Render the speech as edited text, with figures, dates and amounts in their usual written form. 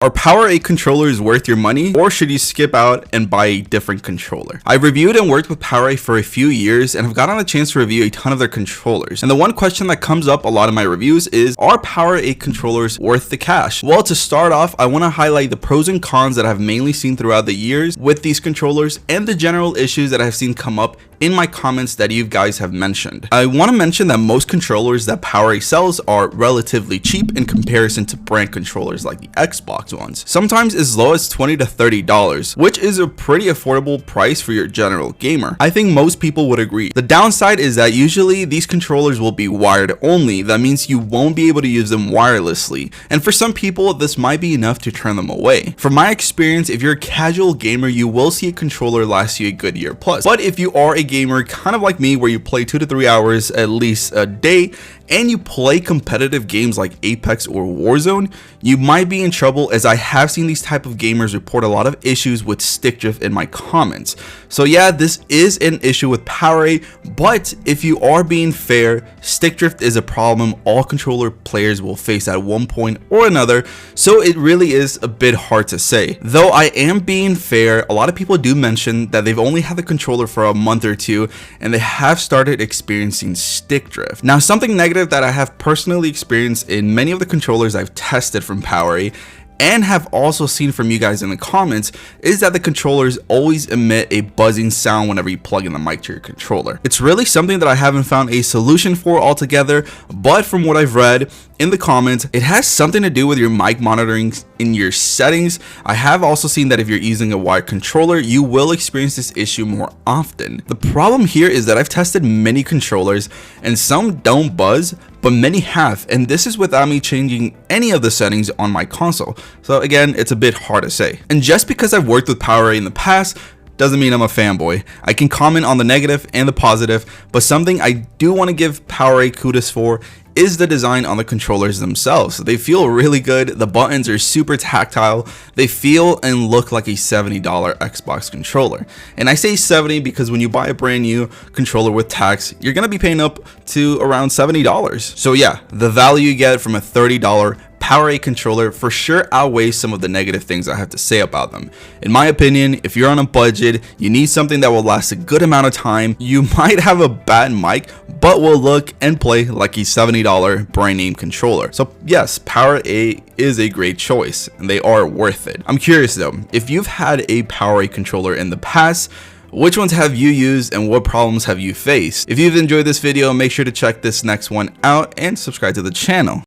Are PowerA controllers worth your money, or should you skip out and buy a different controller? I've reviewed and worked with PowerA for a few years and have gotten a chance to review a ton of their controllers. And the one question that comes up a lot in my reviews is, are PowerA controllers worth the cash? Well, to start off, I want to highlight the pros and cons that I've mainly seen throughout the years with these controllers and the general issues that I've seen come up in my comments that you guys have mentioned. I want to mention that most controllers that PowerA sells are relatively cheap in comparison to brand controllers like the Xbox ones, sometimes as low as $20 to $30, which is a pretty affordable price for your general gamer. I think most people would agree. The downside is that usually these controllers will be wired only. That means you won't be able to use them wirelessly, and for some people this might be enough to turn them away. From my experience, if you're a casual gamer, you will see a controller last you a good year plus. But if you are a gamer kind of like me, where you play 2 to 3 hours at least a day and you play competitive games like Apex or Warzone, you might be in trouble, as I have seen these type of gamers report a lot of issues with Stickdrift in my comments. So yeah, this is an issue with PowerA, but if you are being fair, Stickdrift is a problem all controller players will face at one point or another, so it really is a bit hard to say. Though I am being fair, a lot of people do mention that they've only had the controller for a month or two and they have started experiencing stick drift. Now, something negative that I have personally experienced in many of the controllers I've tested from PowerA and have also seen from you guys in the comments is that the controllers always emit a buzzing sound whenever you plug in the mic to your controller. It's really something that I haven't found a solution for altogether, but from what I've read in the comments, it has something to do with your mic monitoring in your settings. I have also seen that if you're using a wired controller, you will experience this issue more often. The problem here is that I've tested many controllers and some don't buzz, but many have, and this is without me changing any of the settings on my console. So again, it's a bit hard to say. And just because I've worked with PowerA in the past doesn't mean I'm a fanboy. I can comment on the negative and the positive, but something I do want to give PowerA kudos for is the design on the controllers themselves. They feel really good. The buttons are super tactile. They feel and look like a $70 Xbox controller. And I say 70 because when you buy a brand new controller with tax, you're gonna be paying up to around $70. So yeah, the value you get from a $30 PowerA controller for sure outweighs some of the negative things I have to say about them. In my opinion, if you're on a budget, you need something that will last a good amount of time, you might have a bad mic, but will look and play like a $70 brand name controller. So yes, PowerA is a great choice and they are worth it. I'm curious though, if you've had a PowerA controller in the past, which ones have you used and what problems have you faced? If you've enjoyed this video, make sure to check this next one out and subscribe to the channel.